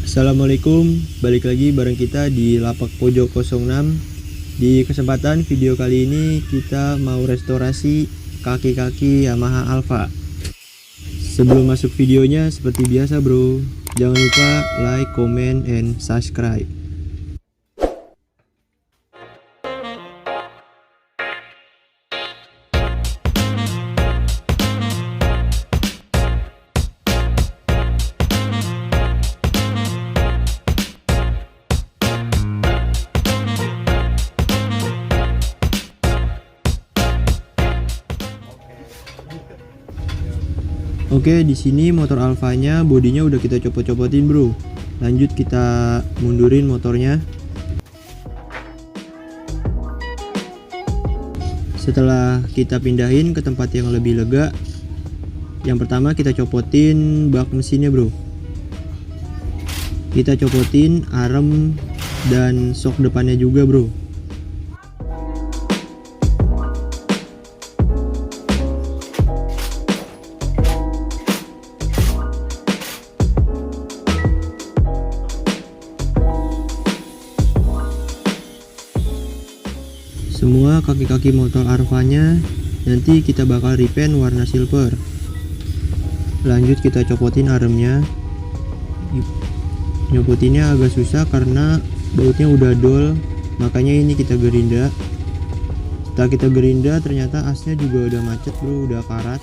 Assalamualaikum, balik lagi bareng kita di Lapak Pojok 06. Di kesempatan video kali ini kita mau restorasi kaki kaki Yamaha Alfa. Sebelum masuk videonya, seperti biasa bro, jangan lupa like, comment, and subscribe. Oke, di sini motor Alfanya bodinya udah kita copot-copotin bro. Lanjut kita mundurin motornya. Setelah kita pindahin ke tempat yang lebih lega, yang pertama kita copotin bak mesinnya bro. Kita copotin arem dan sok depannya juga bro. Semua kaki-kaki motor Alfanya nanti kita bakal repaint warna silver. Lanjut kita copotin aremnya. Nyopotinnya agak susah karena bautnya udah dol, makanya ini kita gerinda. Setelah kita gerinda ternyata asnya juga udah macet bro, udah karat.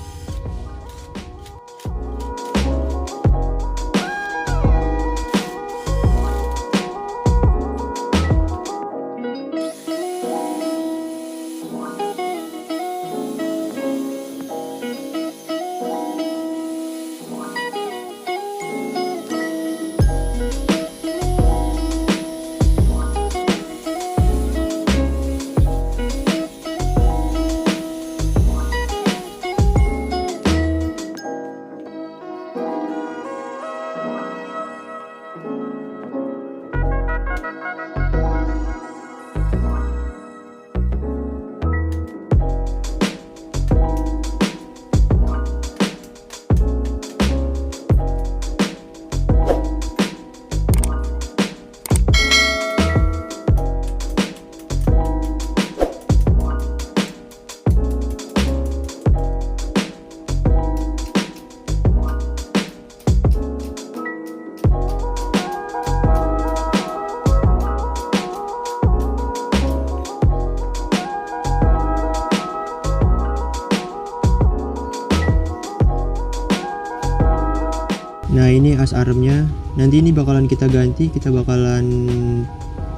Nah ini as aremnya, nanti ini bakalan kita ganti, kita bakalan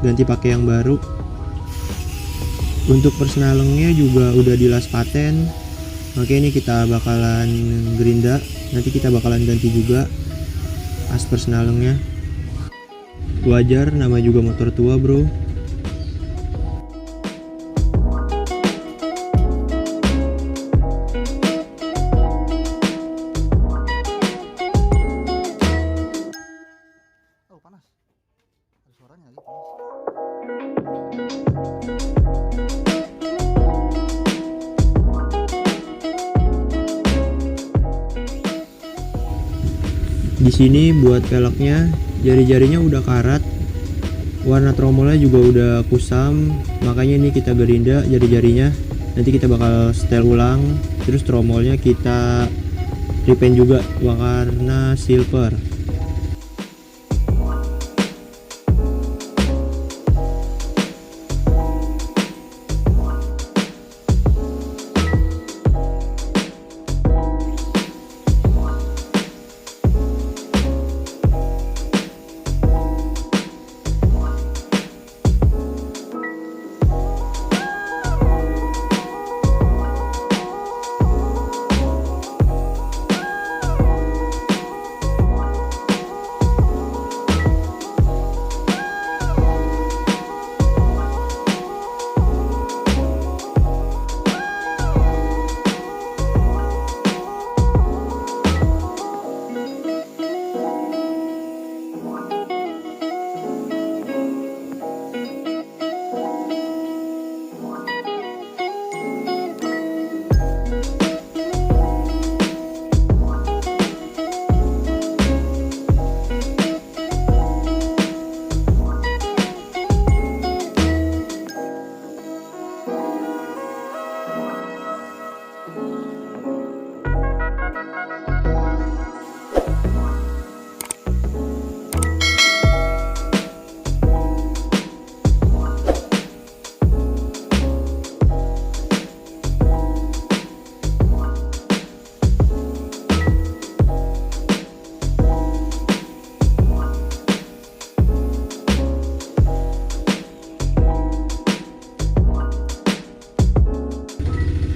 ganti pakai yang baru. Untuk persnelengnya juga udah dilas paten, makanya ini kita bakalan gerinda, nanti kita bakalan ganti juga as persnelengnya. Wajar, nama juga motor tua bro. Di sini buat velgnya, jari-jarinya udah karat, warna tromolnya juga udah kusam, makanya ini kita gerinda jari-jarinya. Nanti kita bakal setel ulang, terus tromolnya kita repaint juga warna silver.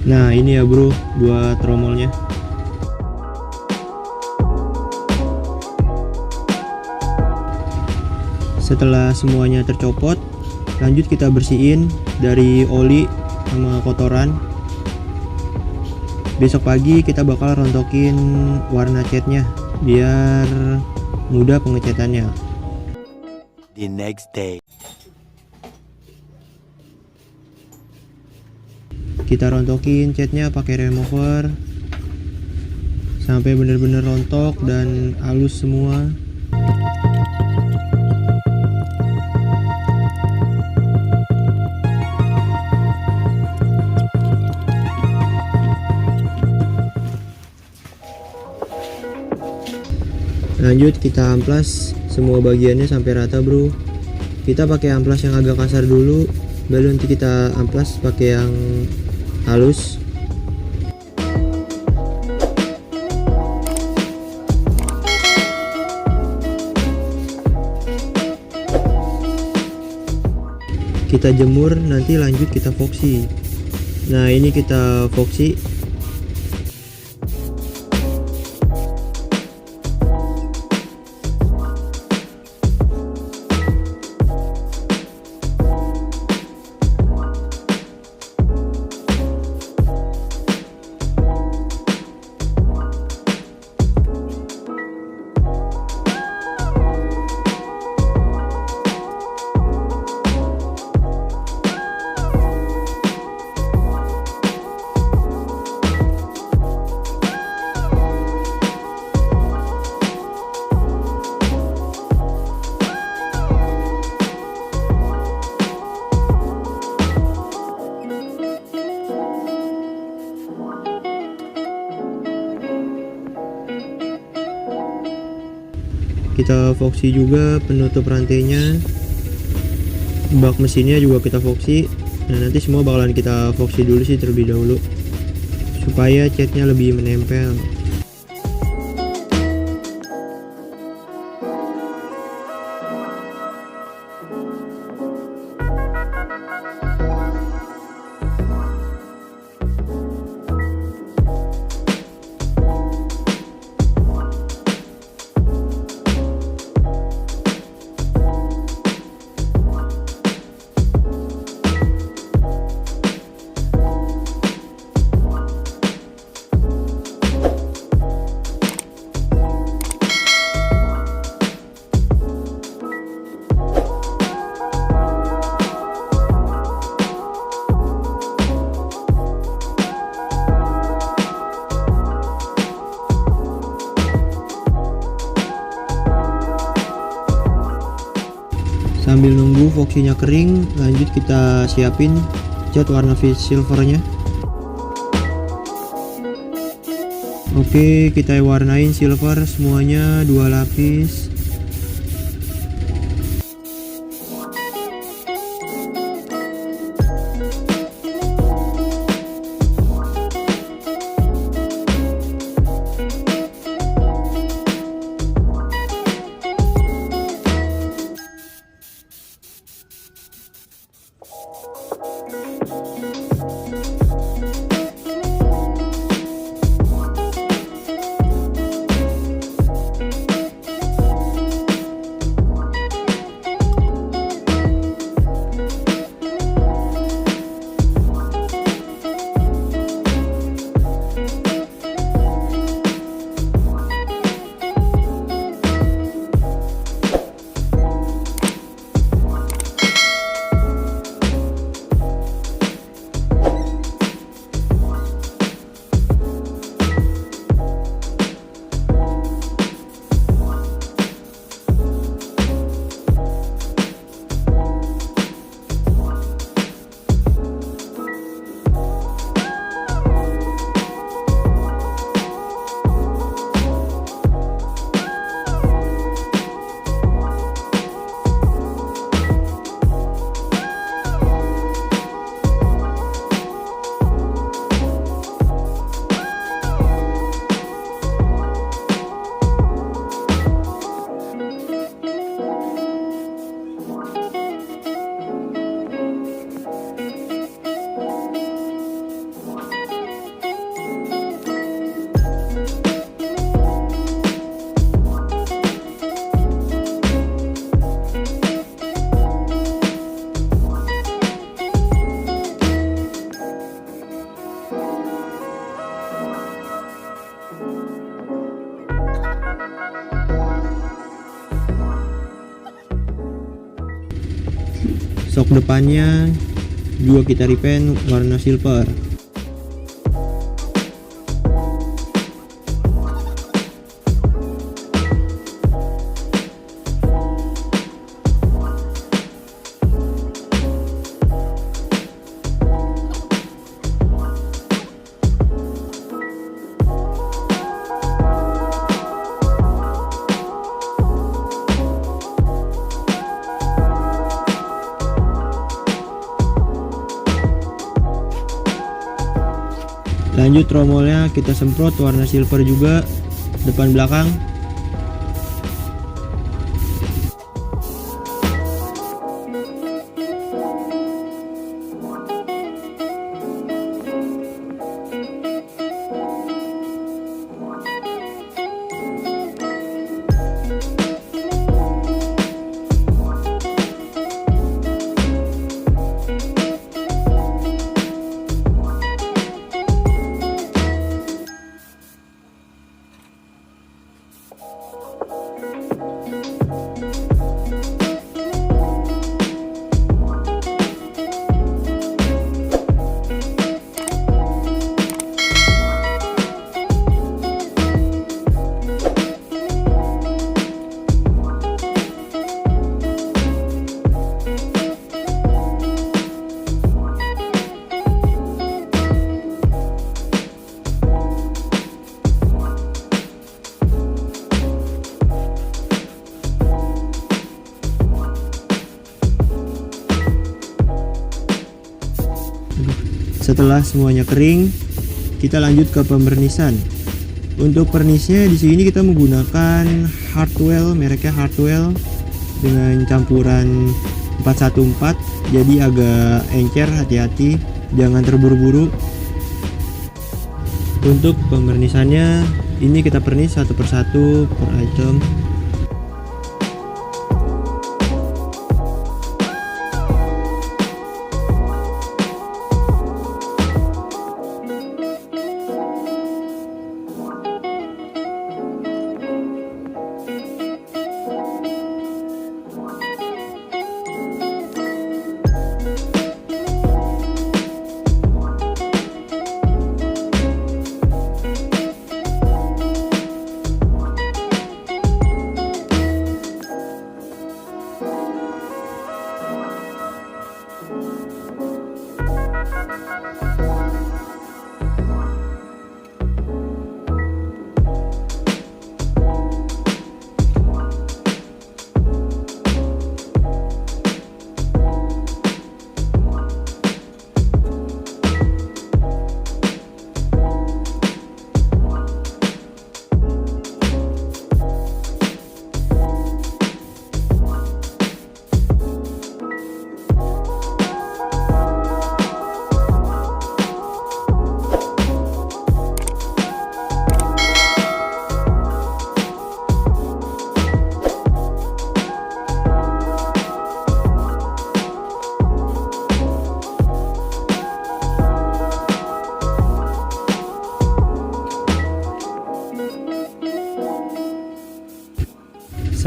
Nah ini ya bro buat tromolnya. Setelah semuanya tercopot, lanjut kita bersihin dari oli sama kotoran. Besok pagi kita bakal rontokin warna catnya biar mudah pengecatannya. The next day. Kita rontokin catnya pakai remover sampai bener-bener rontok dan halus semua. Lanjut kita amplas semua bagiannya sampai rata bro. Kita pakai amplas yang agak kasar dulu, baru nanti kita amplas pakai yang halus. Kita jemur, nanti lanjut kita voksi. Nah ini kita voksi. Kita voksi juga penutup rantainya, bak mesinnya juga kita voksi. Nah nanti semua bakalan kita voksi dulu sih terlebih dahulu supaya catnya lebih menempel. Sambil nunggu voksinya kering, lanjut kita siapin cat warna silvernya. Oke, kita warnain silver semuanya 2 lapis. Sok depannya juga kita repaint warna silver. Lanjut tromolnya kita semprot warna silver juga depan belakang. Setelah semuanya kering, kita lanjut ke pembernisan. Untuk pernisnya di sini kita menggunakan Hardwell, mereknya Hardwell dengan campuran 414, jadi agak encer, hati-hati, jangan terburu-buru. Untuk pembernisannya ini kita pernis satu persatu per item.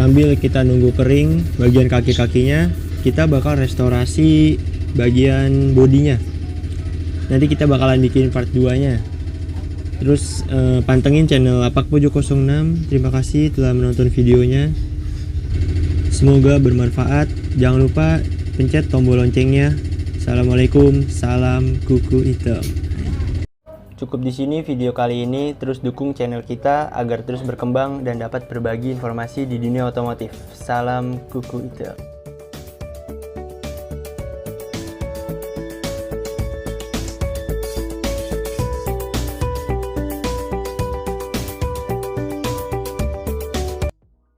Sambil kita nunggu kering bagian kaki-kakinya, kita bakal restorasi bagian bodinya. Nanti kita bakalan bikin part 2 nya. Terus pantengin channel Lapak Pojok 06. Terima kasih telah menonton videonya. Semoga bermanfaat. Jangan lupa pencet tombol loncengnya. Assalamualaikum, salam kuku hitam. Cukup di sini video kali ini, terus dukung channel kita agar terus berkembang dan dapat berbagi informasi di dunia otomotif. Salam kuku hitam.